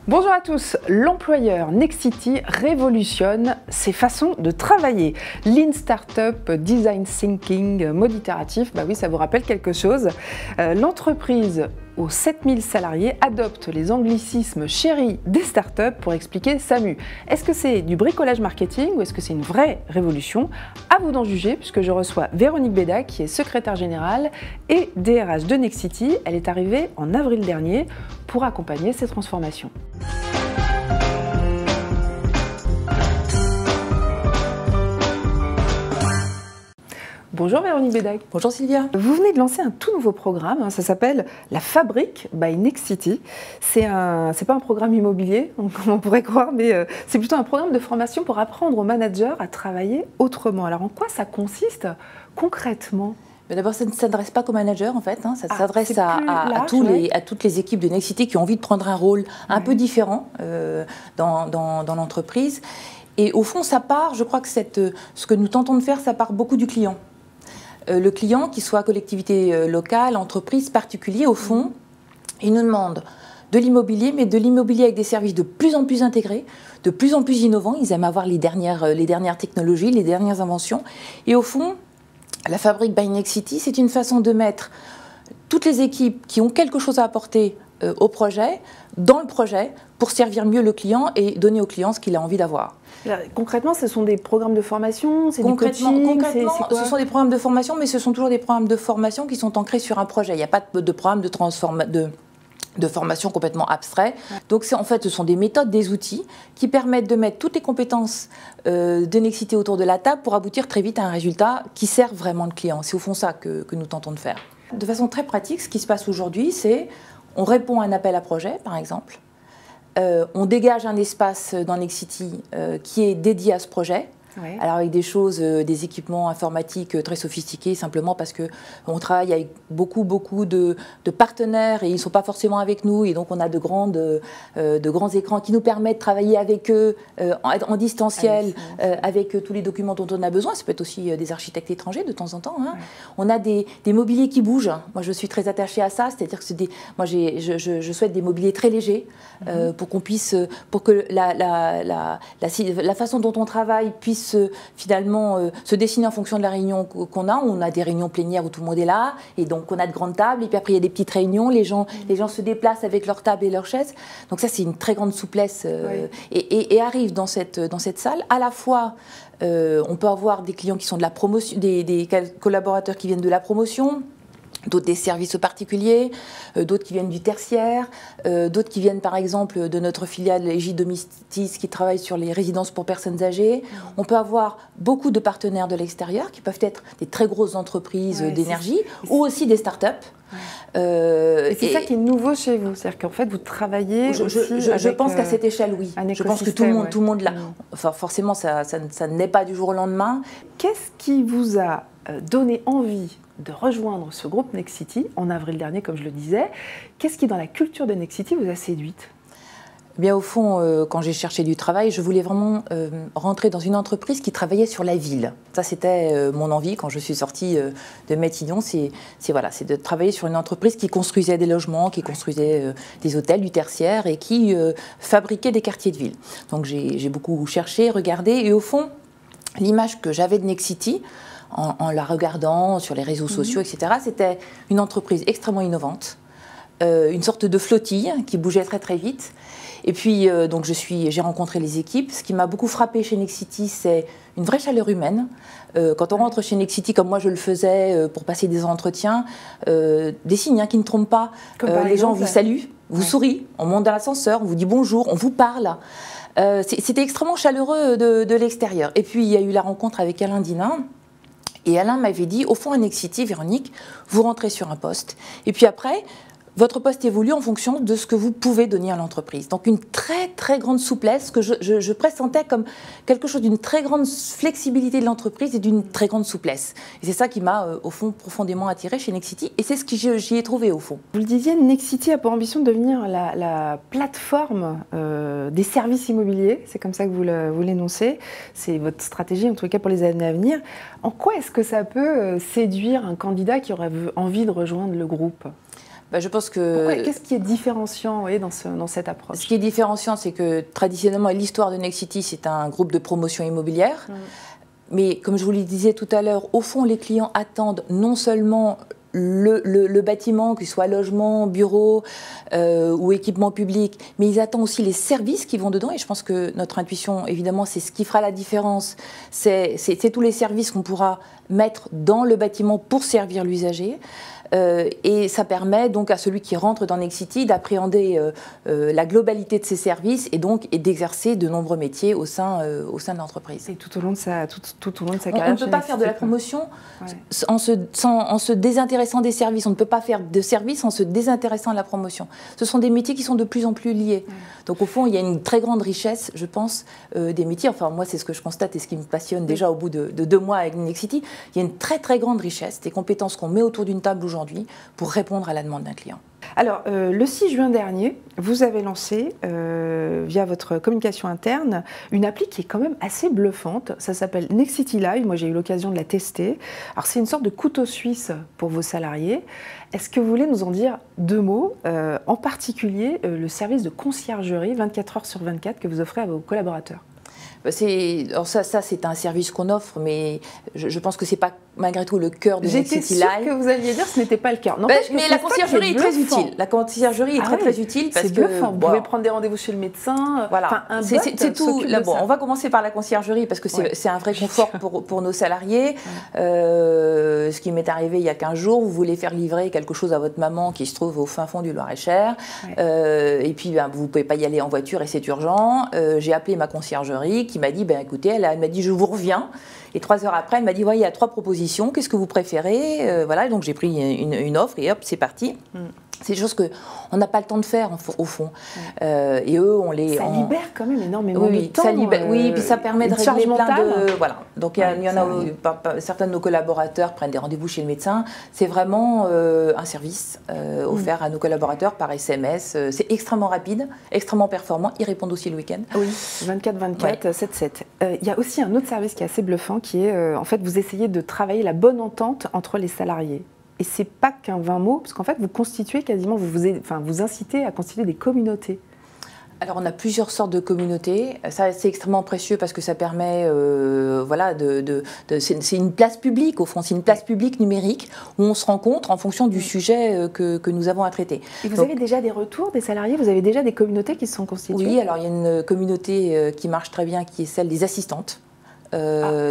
Bonjour à tous, l'employeur Nexity révolutionne ses façons de travailler. Lean Startup, Design Thinking, mode itératif, bah oui, ça vous rappelle quelque chose. L'entreprise aux 7000 salariés adopte les anglicismes chéris des startups pour expliquer SAMU. Est-ce que c'est du bricolage marketing ou est-ce que c'est une vraie révolution? À vous d'en juger, puisque je reçois Véronique Béda, qui est secrétaire générale et DRH de Nexity. Elle est arrivée en avril dernier pour accompagner ces transformations. Bonjour Véronique Bédac. Bonjour Sylvia. Vous venez de lancer un tout nouveau programme, ça s'appelle La Fabrique by Nexity. C'est pas un programme immobilier, comme on pourrait croire, mais c'est plutôt un programme de formation pour apprendre aux managers à travailler autrement. Alors en quoi ça consiste concrètement ? D'abord, ça ne s'adresse pas qu'aux managers en fait, ça s'adresse à toutes les équipes de Nexity qui ont envie de prendre un rôle un peu différent dans l'entreprise. Et au fond, ça part, je crois que ce que nous tentons de faire, ça part beaucoup du client. Le client, qu'il soit collectivité locale, entreprise, particulier, au fond, il nous demande de l'immobilier, mais de l'immobilier avec des services de plus en plus intégrés, de plus en plus innovants. Ils aiment avoir les dernières technologies, les dernières inventions. Et au fond, la Fabrique by Nexity, c'est une façon de mettre toutes les équipes qui ont quelque chose à apporter au projet, dans le projet, pour servir mieux le client et donner au client ce qu'il a envie d'avoir. Concrètement, ce sont des programmes de formation, c'est du coaching? Concrètement, ce sont des programmes de formation, mais ce sont toujours des programmes de formation qui sont ancrés sur un projet. Il n'y a pas de programme de formation complètement abstrait. Donc en fait, ce sont des méthodes, des outils qui permettent de mettre toutes les compétences de Nexity autour de la table pour aboutir très vite à un résultat qui sert vraiment le client. C'est au fond ça que nous tentons de faire. De façon très pratique, ce qui se passe aujourd'hui, c'est on répond à un appel à projet, par exemple. On dégage un espace dans Nexity qui est dédié à ce projet. Oui. Alors avec des choses, des équipements informatiques très sophistiqués, simplement parce qu'on travaille avec beaucoup de partenaires et ils ne sont pas forcément avec nous. Et donc on a de grands écrans qui nous permettent de travailler avec eux en distanciel, avec tous les documents dont on a besoin. Ça peut être aussi des architectes étrangers de temps en temps. Hein. Oui. On a des mobiliers qui bougent. Moi je suis très attachée à ça, c'est-à-dire que moi je souhaite des mobiliers très légers pour que la façon dont on travaille puisse finalement se dessiner en fonction de la réunion qu'on a. On a des réunions plénières où tout le monde est là, et donc on a de grandes tables, et puis après il y a des petites réunions, les gens se déplacent avec leurs tables et leurs chaises. Donc ça c'est une très grande souplesse et arrive dans cette salle. À la fois, on peut avoir des clients qui sont de la promotion, des collaborateurs qui viennent de la promotion, d'autres des services particuliers, d'autres qui viennent du tertiaire, d'autres qui viennent par exemple de notre filiale Égide Domestis qui travaille sur les résidences pour personnes âgées. On peut avoir beaucoup de partenaires de l'extérieur qui peuvent être des très grosses entreprises d'énergie ou aussi des start-up. C'est ça qui est nouveau chez vous, c'est-à-dire qu'en fait vous travaillez je pense qu'à cette échelle, oui. Je pense que tout le monde l'a. Enfin, forcément, ça ne naît pas du jour au lendemain. Qu'est-ce qui vous a donné envie de rejoindre ce groupe Nexity en avril dernier, comme je le disais? Qu'est-ce qui, dans la culture de Nexity, vous a séduite? Bien, au fond, quand j'ai cherché du travail, je voulais vraiment rentrer dans une entreprise qui travaillait sur la ville. Ça, c'était mon envie quand je suis sortie de Matignon. C'est de travailler sur une entreprise qui construisait des logements, qui construisait des hôtels, du tertiaire et qui fabriquait des quartiers de ville. Donc, j'ai beaucoup cherché, regardé. Et au fond, l'image que j'avais de Nexity, en la regardant sur les réseaux sociaux, etc., c'était une entreprise extrêmement innovante, une sorte de flottille qui bougeait très très vite. Et puis, donc j'ai rencontré les équipes. Ce qui m'a beaucoup frappé chez Nexity, c'est une vraie chaleur humaine. Quand on rentre chez Nexity, comme moi je le faisais pour passer des entretiens, des signes qui ne trompent pas. Les gens vous saluent, vous sourient, on monte dans l'ascenseur, on vous dit bonjour, on vous parle. C'était extrêmement chaleureux de l'extérieur. Et puis, il y a eu la rencontre avec Alain Dinin. Et Alain m'avait dit, au fond, à Nexity, Véronique, vous rentrez sur un poste. Et puis après, votre poste évolue en fonction de ce que vous pouvez donner à l'entreprise. Donc une très très grande souplesse que je pressentais comme quelque chose d'une très grande flexibilité de l'entreprise et d'une très grande souplesse. Et c'est ça qui m'a au fond profondément attirée chez Nexity et c'est ce que j'y ai trouvé au fond. Vous le disiez, Nexity a pour ambition de devenir la plateforme des services immobiliers. C'est comme ça que vous l'énoncez. C'est votre stratégie en tout cas pour les années à venir. En quoi est-ce que ça peut séduire un candidat qui aurait envie de rejoindre le groupe ? Je pense que... Qu'est-ce qui est différenciant dans cette approche? Ce qui est différenciant, c'est que traditionnellement, l'histoire de Nexity, c'est un groupe de promotion immobilière. Mais comme je vous le disais tout à l'heure, au fond, les clients attendent non seulement le bâtiment, qu'il soit logement, bureau ou équipement public, mais ils attendent aussi les services qui vont dedans. Et je pense que notre intuition, évidemment, c'est ce qui fera la différence. C'est tous les services qu'on pourra mettre dans le bâtiment pour servir l'usager. Et ça permet donc à celui qui rentre dans Nexity d'appréhender la globalité de ses services et donc d'exercer de nombreux métiers au sein de l'entreprise. Et tout au long de sa carrière. On ne peut pas faire de la promotion en se désintéressant des services. On ne peut pas faire de services en se désintéressant de la promotion. Ce sont des métiers qui sont de plus en plus liés. Donc au fond, il y a une très grande richesse, je pense, des métiers. Enfin, moi, c'est ce que je constate et ce qui me passionne déjà au bout de 2 mois avec Nexity. Il y a une très très grande richesse des compétences qu'on met autour d'une table aujourd'hui pour répondre à la demande d'un client. Alors, le 6 juin dernier, vous avez lancé, via votre communication interne, une appli qui est quand même assez bluffante. Ça s'appelle Nexity Live. Moi, j'ai eu l'occasion de la tester. Alors, c'est une sorte de couteau suisse pour vos salariés. Est-ce que vous voulez nous en dire 2 mots, en particulier le service de conciergerie 24 heures sur 24 que vous offrez à vos collaborateurs? Alors ça c'est un service qu'on offre, mais je pense que c'est pas malgré tout le cœur de Nexity Live. J'étais sûre que vous alliez dire que ce n'était pas le cœur. Mais la conciergerie est très utile. La conciergerie est très utile parce que vous pouvez prendre des rendez-vous chez le médecin. Voilà, c'est tout. Là, on va commencer par la conciergerie parce que c'est un vrai confort pour nos salariés. Ce qui m'est arrivé il y a 15 jours, vous voulez faire livrer quelque chose à votre maman qui se trouve au fin fond du Loir-et-Cher, et puis vous ne pouvez pas y aller en voiture et c'est urgent. J'ai appelé ma conciergerie qui m'a dit, écoutez, elle m'a dit je vous reviens. Et 3 heures après, elle m'a dit, il y a 3 propositions, qu'est-ce que vous préférez? Voilà, donc j'ai pris une offre et hop, c'est parti. C'est des choses qu'on n'a pas le temps de faire au fond. Et eux, Ça libère quand même énormément de temps. Ça libère, et puis ça permet de régler plein de... Voilà. Donc il y en a, certains de nos collaborateurs prennent des rendez-vous chez le médecin. C'est vraiment un service offert à nos collaborateurs par SMS. C'est extrêmement rapide, extrêmement performant. Ils répondent aussi le week-end. Oui, 24/24, 7/7. Il y a aussi un autre service qui est assez bluffant, qui est, en fait, vous essayez de travailler la bonne entente entre les salariés. Et c'est pas qu'un 20 mots, parce qu'en fait, vous constituez quasiment, vous incitez à constituer des communautés. Alors, on a plusieurs sortes de communautés. Ça, c'est extrêmement précieux parce que ça permet, c'est une place publique, au fond. C'est une place publique numérique où on se rencontre en fonction du sujet que nous avons à traiter. Et vous avez déjà des retours des salariés? Vous avez déjà des communautés qui se sont constituées? Oui, alors il y a une communauté qui marche très bien, qui est celle des assistantes.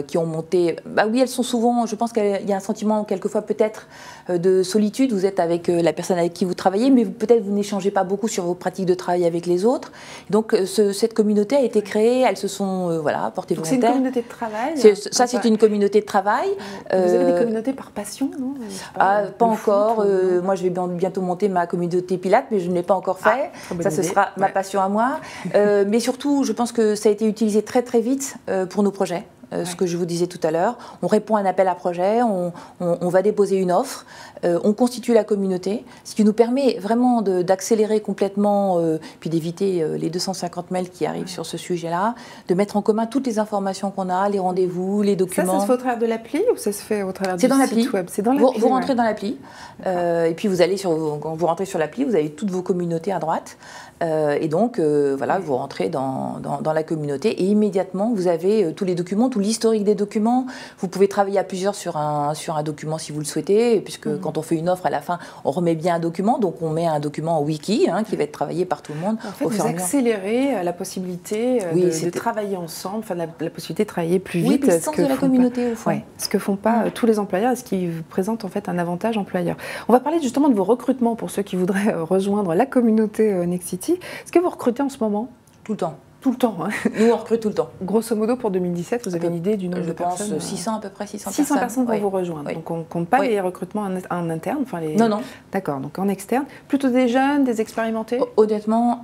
Qui ont monté... oui, elles sont souvent... Je pense qu'il y a un sentiment, quelquefois, peut-être, de solitude. Vous êtes avec la personne avec qui vous travaillez, mais peut-être vous n'échangez pas beaucoup sur vos pratiques de travail avec les autres. Donc, cette communauté a été créée. Elles se sont, portées volontaires. C'est une communauté de travail? C'est une communauté de travail. Vous avez des communautés par passion, non? Pas encore. Moi, je vais bientôt monter ma communauté Pilates, mais je ne l'ai pas encore fait. Ça, ce sera ma passion à moi. Mais surtout, je pense que ça a été utilisé très, très vite pour nos projets. Ce que je vous disais tout à l'heure, on répond à un appel à projet, on va déposer une offre, on constitue la communauté, ce qui nous permet vraiment d'accélérer complètement, puis d'éviter les 250 mails qui arrivent sur ce sujet-là, de mettre en commun toutes les informations qu'on a, les rendez-vous, les documents. Ça se fait au travers de l'appli ou ça se fait au travers du site web? C'est dans l'appli. Vous rentrez dans l'appli, et puis quand vous rentrez sur l'appli, vous avez toutes vos communautés à droite. Et donc, vous rentrez dans la communauté et immédiatement, vous avez tous les documents, tout l'historique des documents. Vous pouvez travailler à plusieurs sur un document si vous le souhaitez, puisque quand on fait une offre, à la fin, on remet bien un document. Donc, on met un document en wiki qui va être travaillé par tout le monde. En fait, vous accélérez la possibilité de travailler ensemble, la possibilité de travailler plus vite. Oui, le sens de la communauté, au fond. Ce que font pas tous les employeurs et ce qui présente en fait un avantage employeur. On va parler justement de vos recrutements pour ceux qui voudraient rejoindre la communauté Nexity. Est-ce que vous recrutez en ce moment? Tout le temps. Tout le temps, hein. Nous, on recrute tout le temps. Grosso modo, pour 2017, vous avez une idée du nombre de personnes? Je pense 600 à peu près, 600 personnes pour vous rejoindre. Donc, on ne compte pas les recrutements en interne? Non. D'accord, donc en externe. Plutôt des jeunes, des expérimentés? Honnêtement,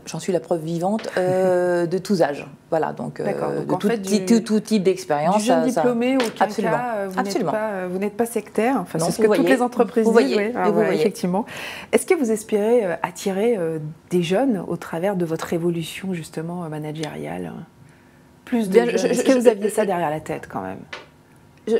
j'en suis la preuve vivante, de tous âges. Voilà, donc tout type d'expérience. Du jeune diplômé, auquel absolument. Cas, vous n'êtes pas sectaire. Enfin, c'est ce que toutes les entreprises disent. Voyez. Effectivement. Est-ce que vous espérez attirer des jeunes au travers de votre évolution justement managériale? Est-ce que vous aviez ça derrière la tête quand même?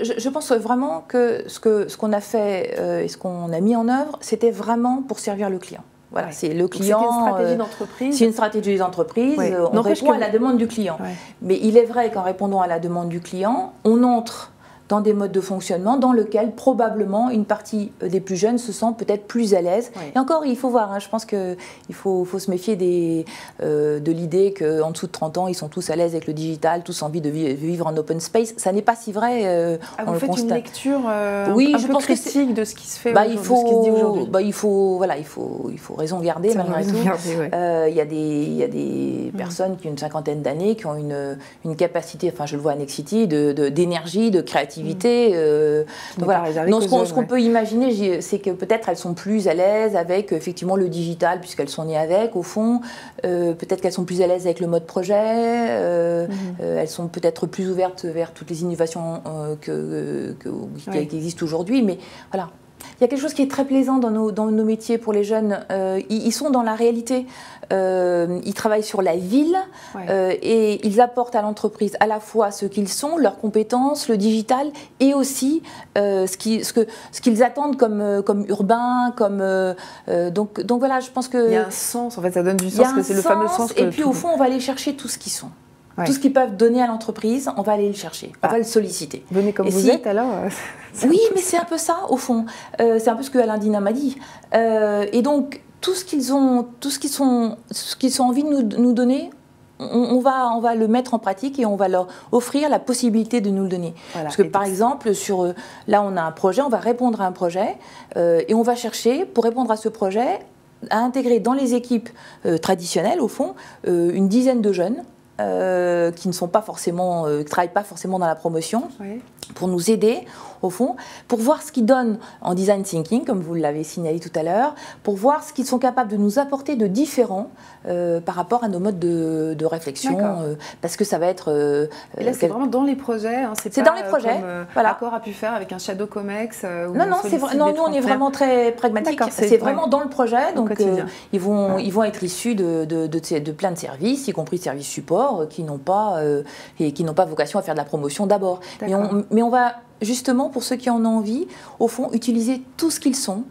Je pense vraiment que ce qu'on a fait et ce qu'on a mis en œuvre, c'était vraiment pour servir le client. Voilà, ouais. C'est le client. C'est une stratégie d'entreprise. C'est une stratégie d'entreprise. Ouais. On répond à la demande du client. Ouais. Mais il est vrai qu'en répondant à la demande du client, on entre dans des modes de fonctionnement dans lesquels probablement une partie des plus jeunes se sent peut-être plus à l'aise. Oui. Et encore, il faut voir, je pense qu'il faut se méfier de l'idée qu'en dessous de 30 ans, ils sont tous à l'aise avec le digital, tous envie de vivre en open space. Ça n'est pas si vrai. Vous faites une lecture oui, un peu critique de ce qui se fait aujourd'hui, de ce qui se dit aujourd'hui. Il faut raison garder malgré tout. Il y a des personnes qui ont une cinquantaine d'années, qui ont une capacité, enfin je le vois à Nexity, d'énergie, de créativité. Donc voilà. Donc, ce qu'on peut imaginer, c'est que peut-être elles sont plus à l'aise avec effectivement le digital, puisqu'elles sont nées avec, au fond. Peut-être qu'elles sont plus à l'aise avec le mode projet. Elles sont peut-être plus ouvertes vers toutes les innovations qui existent aujourd'hui. Mais voilà. Il y a quelque chose qui est très plaisant dans nos métiers pour les jeunes. Ils sont dans la réalité. Ils travaillent sur la ville et ils apportent à l'entreprise à la fois ce qu'ils sont, leurs compétences, le digital et aussi ce qu'ils attendent comme urbain. Donc voilà, je pense que... Il y a un sens, en fait, ça donne du sens, que c'est le fameux sens. Et puis au fond, on va aller chercher tout ce qu'ils sont. Ouais. Tout ce qu'ils peuvent donner à l'entreprise, on va aller le chercher, on va le solliciter. Venez comme vous êtes alors. Oui, mais c'est un peu ça au fond. C'est un peu ce que Alain Dina m'a dit. Et donc tout ce qu'ils ont envie de nous donner, on va le mettre en pratique et on va leur offrir la possibilité de nous le donner. Voilà. Parce que par exemple, là on a un projet, on va répondre à un projet et on va chercher pour répondre à ce projet à intégrer dans les équipes traditionnelles au fond une dizaine de jeunes. Qui ne sont pas forcément, qui travaillent pas forcément dans la promotion, pour nous aider au fond, pour voir ce qu'ils donnent en design thinking, comme vous l'avez signalé tout à l'heure, pour voir ce qu'ils sont capables de nous apporter de différent par rapport à nos modes de réflexion, parce que ça va être... Et là, c'est vraiment dans les projets, c'est dans les projets, voilà. Accor a pu faire avec un Shadow Comex. Non, nous on est vraiment très pragmatique. C'est vraiment dans le projet, donc ils vont être issus de plein de services, y compris de services support, qui n'ont pas vocation à faire de la promotion d'abord. Mais on va justement, pour ceux qui en ont envie, au fond, utiliser tout ce qu'ils sont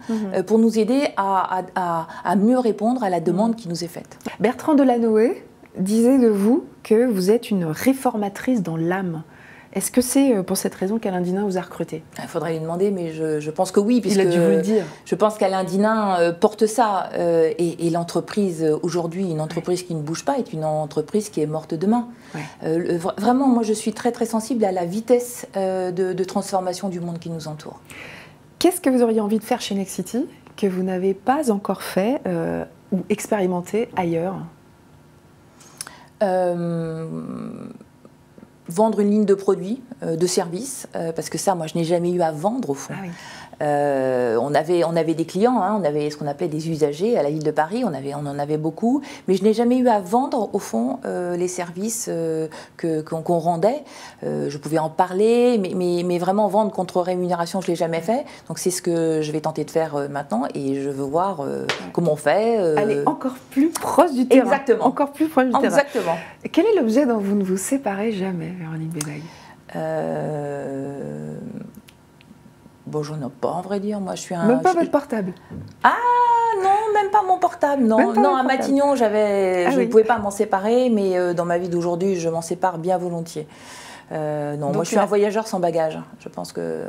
pour nous aider à mieux répondre à la demande qui nous est faite. Bertrand Delanoë disait de vous que vous êtes une réformatrice dans l'âme. Est-ce que c'est pour cette raison qu'Alain Dinin vous a recruté? Il faudrait lui demander, mais je pense que oui. Il a dû vous le dire. Je pense qu'Alain Dinin porte ça. Et l'entreprise, aujourd'hui, une entreprise qui ne bouge pas est une entreprise qui est morte demain. Ouais. Vraiment, moi, je suis très, très sensible à la vitesse de transformation du monde qui nous entoure. Qu'est-ce que vous auriez envie de faire chez Nexity que vous n'avez pas encore fait ou expérimenté ailleurs? Vendre une ligne de produits, de services, parce que ça, moi, je n'ai jamais eu à vendre, au fond. Ah oui. On avait des clients, on avait ce qu'on appelait des usagers à la ville de Paris, on en avait beaucoup, mais je n'ai jamais eu à vendre, au fond, les services qu'on rendait. Je pouvais en parler, mais vraiment vendre contre rémunération, je ne l'ai jamais fait. Donc c'est ce que je vais tenter de faire maintenant, et je veux voir comment on fait. Aller encore plus proche du terrain. Exactement. Encore plus proche du terrain. Exactement. Quel est l'objet dont vous ne vous séparez jamais, Véronique Bédague? Bon, j'en ai pas, en vrai dire. Moi, je suis même pas votre portable? Ah non, même pas mon portable. Non, à Matignon, je ne pouvais pas m'en séparer, mais dans ma vie d'aujourd'hui, je m'en sépare bien volontiers. Non, donc, moi, je suis un voyageur sans bagage. Je pense que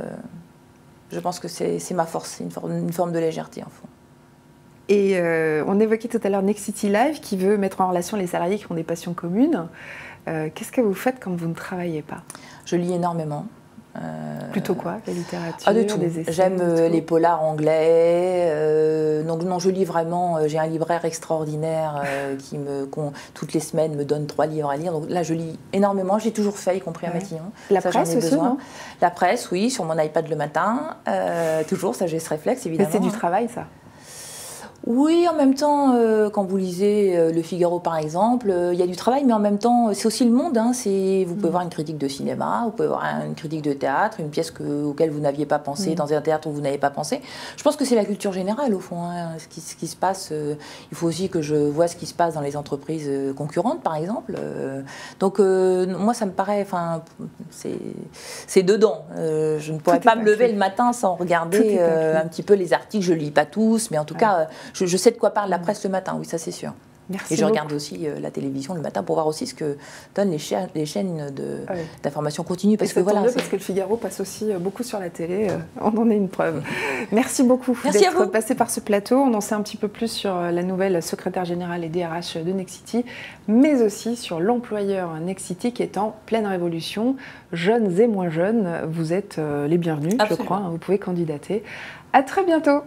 c'est ma force, c'est une forme de légèreté, en fond. Et on évoquait tout à l'heure Nexity Live, qui veut mettre en relation les salariés qui ont des passions communes. Qu'est-ce que vous faites quand vous ne travaillez pas? Je lis énormément. Plutôt quoi? La littérature, de tout. Des essais? J'aime les polars anglais. Donc non, je lis vraiment. J'ai un libraire extraordinaire qui toutes les semaines me donne 3 livres à lire. Donc là, je lis énormément. J'ai toujours fait, y compris à Matignon. La presse aussi, non? La presse, oui, sur mon iPad le matin. Toujours, ça j'ai ce réflexe, évidemment. Mais c'est du travail, ça? Oui, en même temps, quand vous lisez Le Figaro par exemple, il y a du travail, mais en même temps, c'est aussi le monde. Hein, vous pouvez voir une critique de cinéma, vous pouvez voir une critique de théâtre, une pièce auquel vous n'aviez pas pensé, dans un théâtre où vous n'avez pas pensé. Je pense que c'est la culture générale au fond, hein, ce qui se passe. Il faut aussi que je vois ce qui se passe dans les entreprises concurrentes, par exemple. Donc, moi, ça me paraît, enfin, c'est dedans. Je ne pourrais pas me lever le matin sans regarder un petit peu les articles. Je ne lis pas tous, mais en tout cas, je sais de quoi parle la presse le matin, oui, ça c'est sûr. Merci et je beaucoup. regarde aussi la télévision le matin pour voir aussi ce que donnent les chaînes d'information continue. Parce que le Figaro passe aussi beaucoup sur la télé, on en est une preuve. Merci beaucoup d'être passé par ce plateau. On en sait un petit peu plus sur la nouvelle secrétaire générale et DRH de Nexity, mais aussi sur l'employeur Nexity qui est en pleine révolution. Jeunes et moins jeunes, vous êtes les bienvenus, je crois. Vous pouvez candidater. À très bientôt.